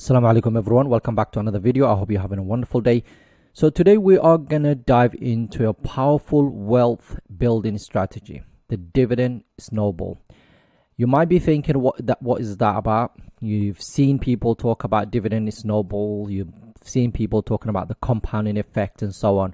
Assalamu Alaikum everyone, welcome back to another video. I hope you're having a wonderful day. So today we are gonna dive into a powerful wealth building strategy, the dividend snowball. You might be thinking what is that about? You've seen people talk about dividend snowball, you've seen people talking about the compounding effect and so on.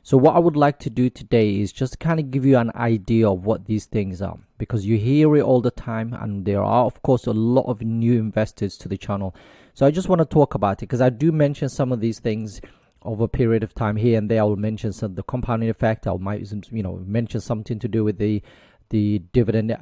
So what I would like to do today is just kind of give you an idea of what these things are, because you hear it all the time and there are of course a lot of new investors to the channel. So I just want to talk about it because I do mention some of these things over a period of time here and there. I will mention some of the compounding effect. I might mention something to do with the dividend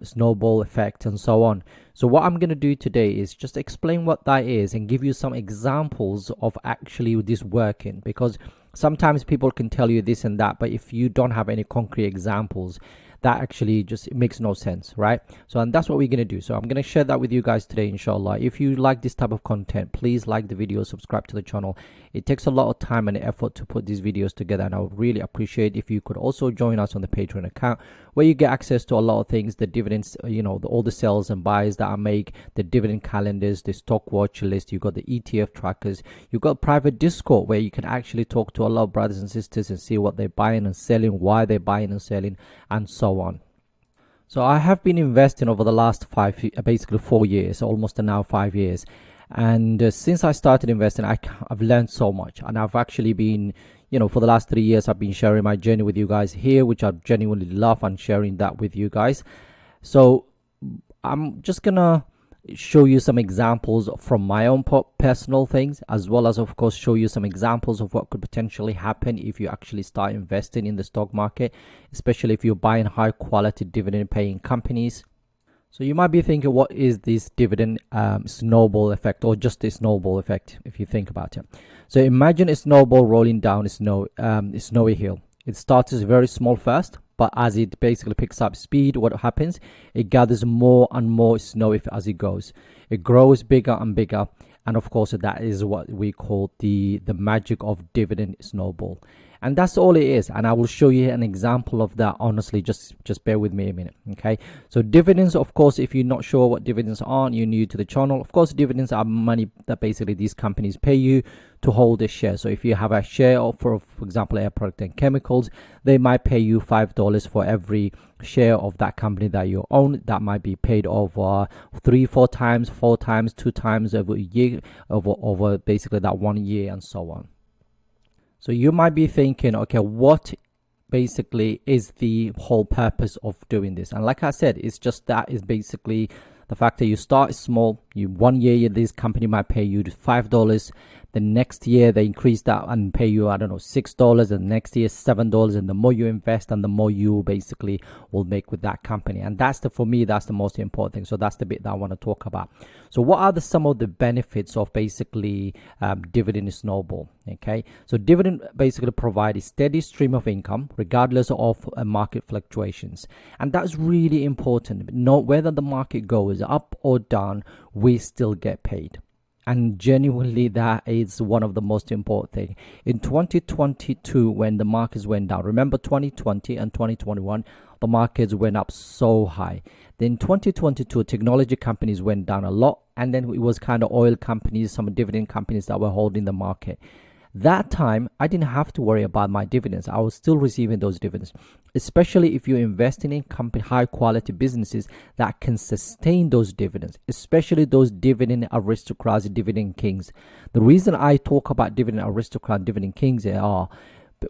snowball effect and so on. So what I'm going to do today is just explain what that is and give you some examples of actually this working, because sometimes people can tell you this and that, but if you don't have any concrete examples, that actually just makes no sense, right? So, and that's what we're going to do. So I'm going to share that with you guys today, inshallah. If you like this type of content, please like the video, subscribe to the channel. It takes a lot of time and effort to put these videos together, and I would really appreciate if you could also join us on the Patreon account, where you get access to a lot of things, the dividends, all the sales and buys that I make, the dividend calendars, the stock watch list, you got the ETF trackers, you got private Discord where you can actually talk to a lot of brothers and sisters and see what they're buying and selling, why they're buying and selling, and so on. So I have been investing over the last basically 4 years, almost now 5 years. And since I started investing, I've learned so much, and I've actually been, for the last 3 years, I've been sharing my journey with you guys here, which I genuinely love, and sharing that with you guys. So I'm just gonna show you some examples from my own personal things, as well as of course show you some examples of what could potentially happen if you actually start investing in the stock market, especially if you're buying high quality dividend paying companies. So you might be thinking, what is this dividend snowball effect, or just a snowball effect if you think about it? So imagine a snowball rolling down a snowy hill. It starts very small first, but as it basically picks up speed, what happens? It gathers more and more snow as it goes. It grows bigger and bigger, and of course that is what we call the magic of dividend snowball. And that's all it is, and I will show you an example of that. Honestly, just bear with me a minute, okay? So dividends, of course, if you're not sure what dividends are, you're new to the channel, of course dividends are money that basically these companies pay you to hold a share. So if you have a share of, for example, Air Product and Chemicals, they might pay you $5 for every share of that company that you own. That might be paid over 3, 4 times, 4 times, 2 times over a year, over basically that 1 year, and so on. So you might be thinking, okay, what basically is the whole purpose of doing this? And like I said, it's just that is basically the fact that you start small. 1 year, this company might pay you $5. The next year they increase that and pay you, I don't know, $6, and next year $7. And the more you invest, and the more you basically will make with that company. And for me, that's the most important thing. So that's the bit that I want to talk about. So what are some of the benefits of basically dividend snowball? Okay, so dividend basically provide a steady stream of income regardless of market fluctuations, and that's really important. Not whether the market goes up or down, we still get paid. And genuinely, that is one of the most important things. In 2022, when the markets went down, remember 2020 and 2021, the markets went up so high. Then 2022, technology companies went down a lot, and then it was kind of oil companies, some dividend companies that were holding the market. That time, I didn't have to worry about my dividends. I was still receiving those dividends, especially if you're investing in high quality businesses that can sustain those dividends, especially those dividend aristocrats, dividend kings. The reason I talk about dividend aristocrat, dividend kings are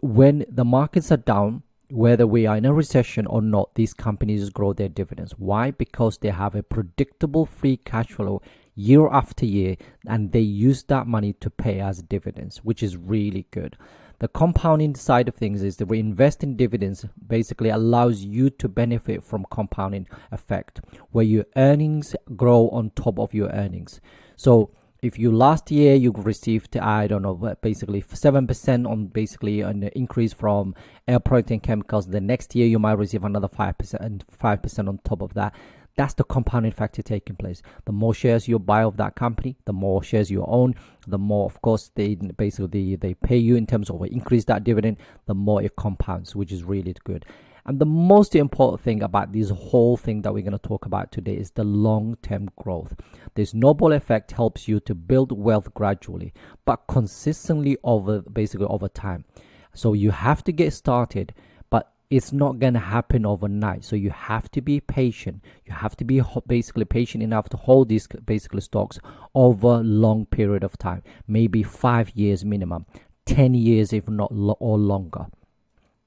when the markets are down, whether we are in a recession or not, these companies grow their dividends. Why? Because they have a predictable free cash flow year after year, and they use that money to pay as dividends, which is really good. The compounding side of things is that we invest in dividends basically allows you to benefit from compounding effect, where your earnings grow on top of your earnings. So if you last year you received, I don't know, basically 7% on basically an increase from Air Product and Chemicals, the next year you might receive another 5% and 5% on top of that. That's the compounding factor taking place. The more shares you buy of that company, the more shares you own, the more, of course, they pay you in terms of increase that dividend, the more it compounds, which is really good. And the most important thing about this whole thing that we're going to talk about today is the long-term growth. The snowball effect helps you to build wealth gradually, but consistently over time. So you have to get started, but it's not going to happen overnight. So you have to be patient. You have to be basically patient enough to hold these basically stocks over a long period of time, maybe 5 years minimum, 10 years if not or longer.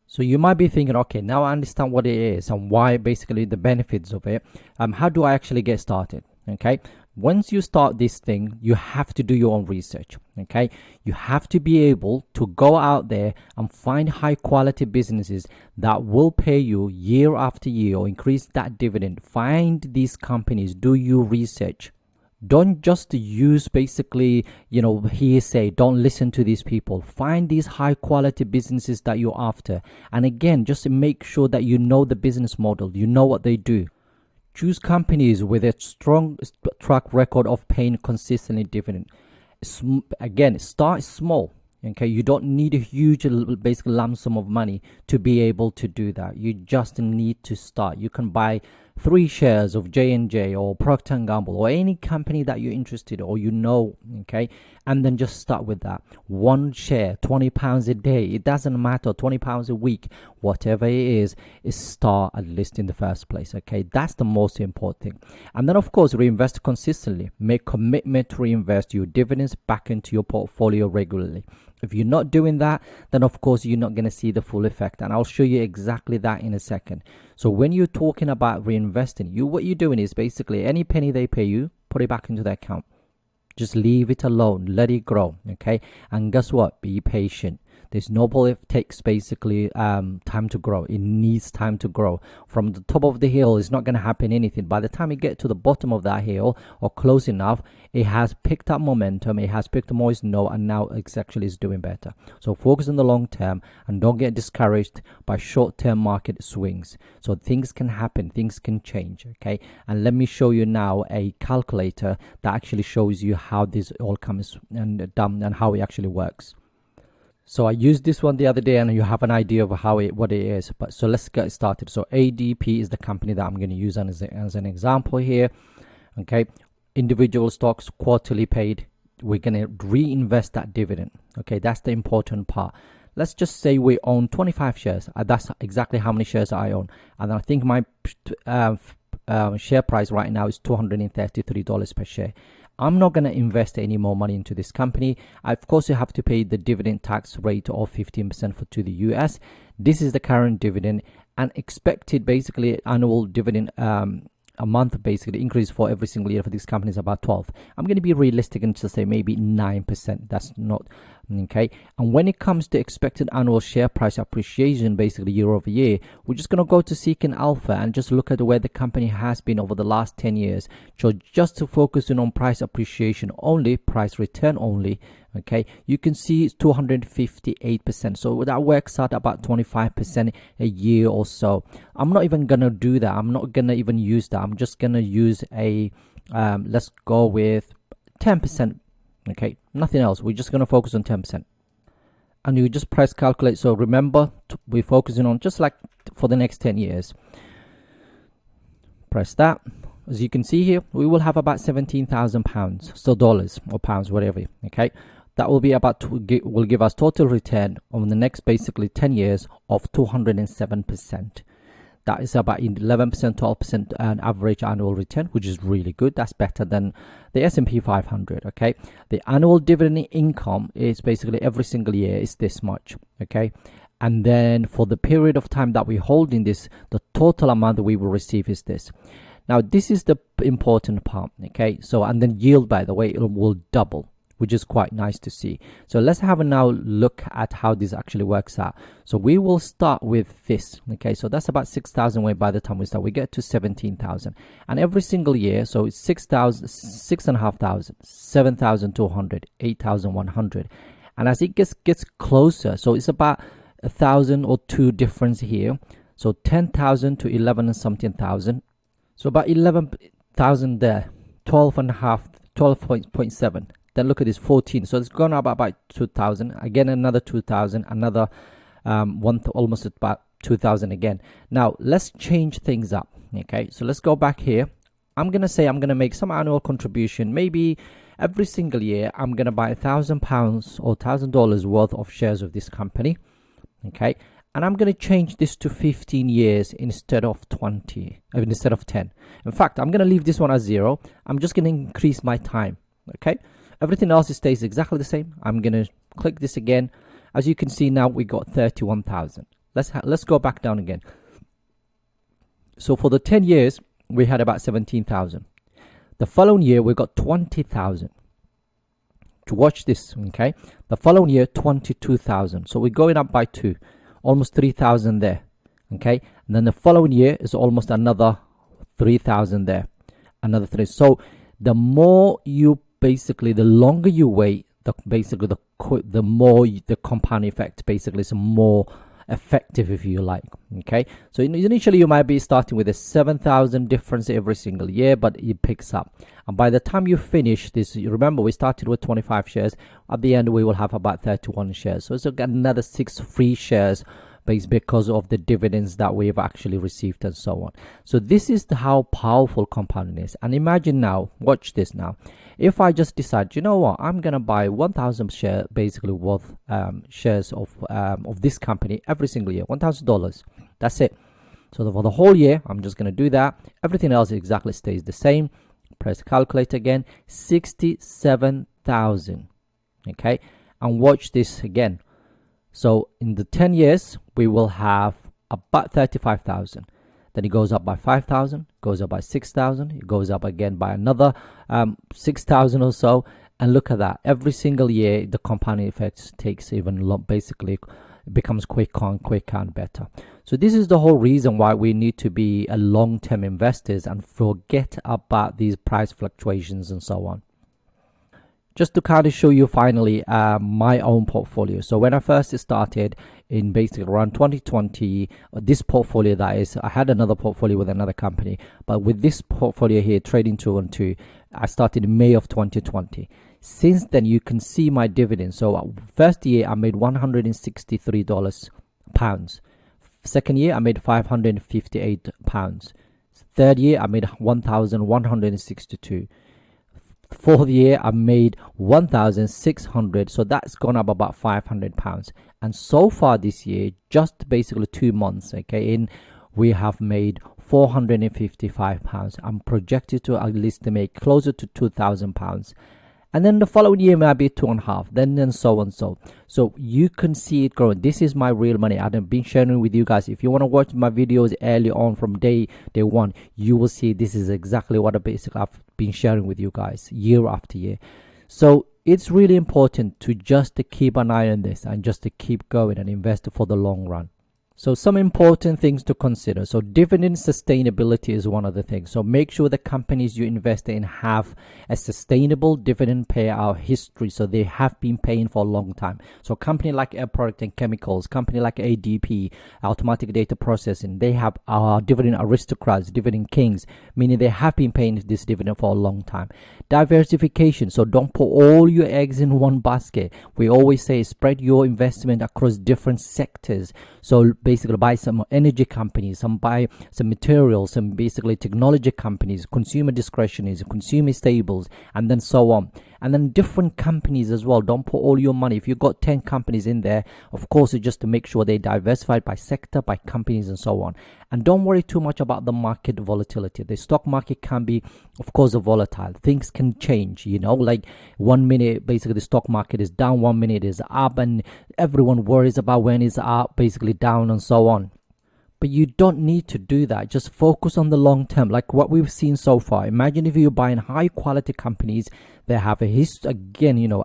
So you might be thinking, okay, now I understand what it is and why basically the benefits of it. How do I actually get started? Okay, once you start this thing, you have to do your own research. Okay, you have to be able to go out there and find high quality businesses that will pay you year after year or increase that dividend. Find these companies, do your research. Don't just use basically, hearsay. Don't listen to these people. Find these high quality businesses that you're after. And again, just make sure that you know the business model. You know what they do. Choose companies with a strong track record of paying consistently dividend. Again, start small. Okay, you don't need a huge basic lump sum of money to be able to do that. You just need to start. You can buy 3 shares of J&J or Procter & Gamble or any company that you're interested or okay, and then just start with that. 1 share, £20 a day, it doesn't matter, £20 a week, whatever it is start at least in the first place. Okay, that's the most important thing. And then of course, reinvest consistently. Make commitment to reinvest your dividends back into your portfolio regularly. If you're not doing that, then of course you're not going to see the full effect, and I'll show you exactly that in a second. So when you're talking about reinvesting, what you're doing is basically any penny they pay you, put it back into the account. Just leave it alone, let it grow. Okay, and guess what? Be patient. The snowball takes basically time to grow. It needs time to grow. From the top of the hill, it's not going to happen anything. By the time you get to the bottom of that hill or close enough, it has picked up momentum. It has picked up more snow, and now it actually is doing better. So focus on the long term and don't get discouraged by short-term market swings. So things can happen, things can change. Okay, and let me show you now a calculator that actually shows you how this all comes and done and how it actually works. So I used this one the other day, and you have an idea of what it is. But so let's get started. So ADP is the company that I'm going to use as an example here. Okay, individual stocks, quarterly paid. We're going to reinvest that dividend. Okay, that's the important part. Let's just say we own 25 shares. That's exactly how many shares I own. And I think my share price right now is $233 per share. I'm not going to invest any more money into this company. Of course, you have to pay the dividend tax rate of 15% to the US. This is the current dividend, and expected basically annual dividend a month basically increase for every single year for this company is about 12. I'm going to be realistic and just say maybe 9%. That's not okay. And when it comes to expected annual share price appreciation basically year over year, we're just going to go to Seeking Alpha and just look at where the company has been over the last 10 years. So just to focus on price appreciation only, price return only, okay, you can see it's 258%. So that works out about 25% a year or so. I'm not even gonna do that. I'm not gonna even use that. I'm just gonna use a let's go with 10%. Okay, nothing else. We're just gonna focus on 10%, and you just press calculate. So remember, we're focusing on just like for the next 10 years. Press that. As you can see here, we will have about £17,000, so dollars or pounds, whatever. Okay, that will be will give us total return on the next basically 10 years of 207%. That is about 11%, 12% an average annual return, which is really good. That's better than the S&P 500. Okay, the annual dividend income is basically every single year is this much. Okay, and then for the period of time that we're holding this, the total amount that we will receive is this. Now, this is the important part. Okay, so and then yield, by the way, it will double, which is quite nice to see. So let's have a now look at how this actually works out. So we will start with this. Okay, so that's about 6,000 by the time we start. We get to 17,000, and every single year, so it's 6,000, 6,500, 7,200, 8,100, and as it gets closer, so it's about 1,000 or 2 difference here. So 10,000 to 11 and something thousand. So about 11,000 there, 12.7. Then look at this 14. So it's gone up about 2,000. Again, another 2,000. Another almost about 2000 again. Now let's change things up. Okay, so let's go back here. I'm gonna say I'm gonna make some annual contribution. Maybe every single year I'm gonna buy £1,000 or $1,000 worth of shares of this company. Okay, and I'm gonna change this to 15 years instead of 20, instead of 10. In fact, I'm gonna leave this one as 0. I'm just gonna increase my time. Okay, everything else stays exactly the same. I'm gonna click this again. As you can see now, we got 31,000. Let's go back down again. So for the 10 years, we had about 17,000. The following year, we got 20,000. To watch this, okay? The following year, 22,000. So we're going up by 2, almost 3,000 there, okay? And then the following year is almost another 3,000 there, another 3. So the more you basically, the longer you wait, the more the compound effect basically is more effective, if you like. Okay, so initially you might be starting with a 7,000 difference every single year, but it picks up, and by the time you finish this, you remember we started with 25 shares. At the end we will have about 31 shares, so it's another 6 free shares because of the dividends that we've actually received and so on. So this is how powerful compounding is. And imagine now, watch this now, if I just decide, you know what, I'm gonna buy 1,000 share basically worth shares of this company every single year, $1,000. That's it. So for the whole year I'm just gonna do that. Everything else exactly stays the same. Press calculate again, 67,000. Okay, and watch this again. So in the 10 years, we will have about 35,000. Then it goes up by 5,000, goes up by 6,000, it goes up again by another 6,000 or so. And look at that. Every single year, the compounding effect takes even basically becomes quicker and better. So this is the whole reason why we need to be a long-term investors and forget about these price fluctuations and so on. Just to kind of show you finally my own portfolio. So when I first started in basically around 2020, this portfolio, that is, I had another portfolio with another company, but with this portfolio here, Trading 212, I started in May of 2020. Since then, you can see my dividends. So first year I made $163 pounds. Second year I made £558. Third year I made 1,162. Fourth year I made 1,600, so that's gone up about £500. And so far this year, just basically 2 months, okay, in, we have made £455. I'm projected to at least to make closer to £2,000. And then the following year might be 2.5, then and so on. So you can see it growing. This is my real money. I've been sharing with you guys. If you want to watch my videos early on from day one, you will see this is exactly what I've been sharing with you guys year after year. So it's really important to just to keep an eye on this and just to keep going and invest for the long run. So some important things to consider. So dividend sustainability is one of the things. So make sure the companies you invest in have a sustainable dividend payout history. So they have been paying for a long time. So a company like Air Product and Chemicals, company like ADP, Automatic Data Processing, they have dividend aristocrats, dividend kings, meaning they have been paying this dividend for a long time. Diversification. So don't put all your eggs in one basket. We always say spread your investment across different sectors. So basically buy some energy companies, buy some materials, some basically technology companies, consumer discretionaries, consumer staples, and then so on. And then different companies as well. Don't put all your money. If you've got 10 companies in there, of course, it's just to make sure they're diversified by sector, by companies, and so on. And don't worry too much about the market volatility. The stock market can be, of course, volatile. Things can change, you know, like 1 minute, basically the stock market is down, 1 minute is up, and everyone worries about when it's up, basically down, and so on. But you don't need to do that. Just focus on the long term, like what we've seen so far. Imagine if you're buying high quality companies that have a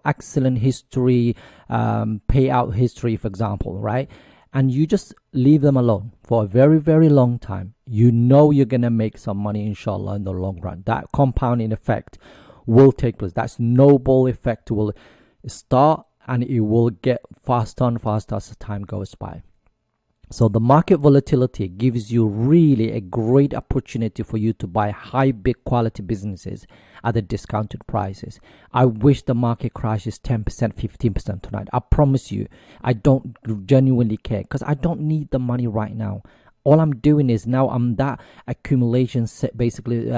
excellent history, payout history, for example, right? And you just leave them alone for a very, very long time. You know you're going to make some money, inshallah, in the long run. That compounding effect will take place. That snowball effect will start, and it will get faster and faster as the time goes by. So the market volatility gives you really a great opportunity for you to buy high, big quality businesses at the discounted prices. I wish the market crashes 10%, 15% tonight. I promise you, I don't genuinely care, because I don't need the money right now. All I'm doing is now I'm that accumulation set, basically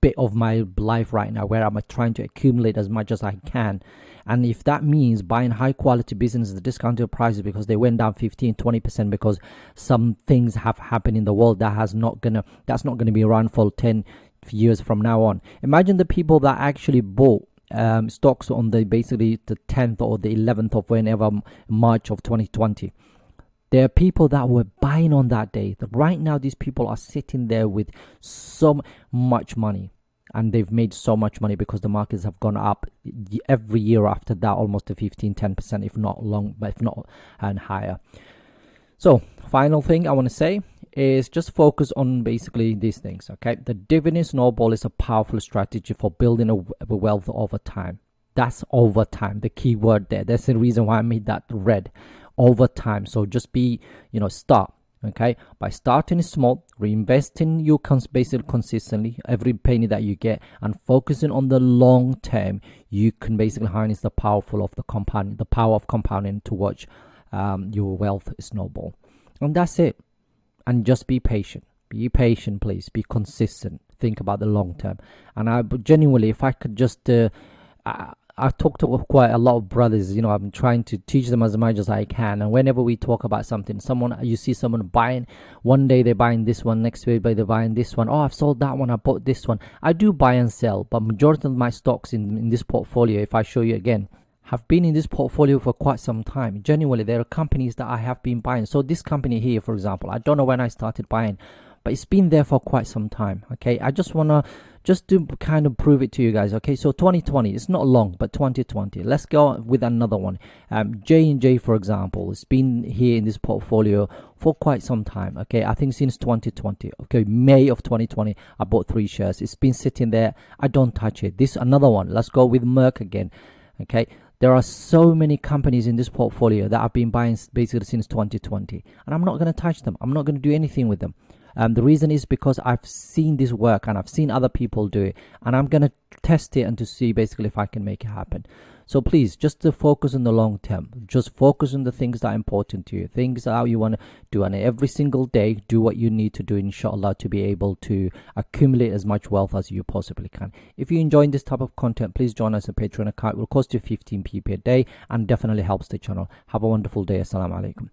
bit of my life right now, where I'm trying to accumulate as much as I can. And if that means buying high quality businesses at discounted prices because they went down 15-20% because some things have happened in the world that's not gonna be around for 10 years from now on. Imagine the people that actually bought stocks on the 10th or the 11th of whenever March of 2020. There are people that were buying on that day. Right now, these people are sitting there with so much money, and they've made so much money because the markets have gone up every year after that, almost to 15-10%, if not and higher. So, final thing I want to say is just focus on basically these things. Okay, the dividend snowball is a powerful strategy for building a wealth over time. That's over time, the key word there. That's the reason why I made that red. Over time. So just start, okay, by starting small, reinvesting you basically consistently every penny that you get, and focusing on the long term. You can basically harness the power of compounding to watch your wealth snowball. And that's it. And just be patient, please. Be consistent. Think about the long term. And I genuinely, if I could just I talk to quite a lot of brothers, I'm trying to teach them as much as I can. And whenever we talk about something, you see someone buying, one day they're buying this one, next week they're buying this one. Oh, I've sold that one, I bought this one. I do buy and sell, but majority of my stocks in this portfolio, if I show you again, have been in this portfolio for quite some time. Genuinely, there are companies that I have been buying. So this company here, for example, I don't know when I started buying, but it's been there for quite some time. Okay, I just want to kind of prove it to you guys. Okay, so 2020, it's not long, but 2020, let's go with another one. J&J, for example, it's been here in this portfolio for quite some time. Okay, I think since 2020. Okay, May of 2020, I bought 3 shares. It's been sitting there. I don't touch it. This another one. Let's go with Merck again. Okay, there are so many companies in this portfolio that I've been buying basically since 2020, and I'm not going to touch them. I'm not going to do anything with them. The reason is because I've seen this work and I've seen other people do it, and I'm going to test it and to see basically if I can make it happen. So please, just to focus on the long term. Just focus on the things that are important to you, things that you want to do, and every single day do what you need to do, inshallah, to be able to accumulate as much wealth as you possibly can. If you're enjoying this type of content, please join us on Patreon account. It will cost you 15p per day and definitely helps the channel. Have a wonderful day. Assalamu Alaikum.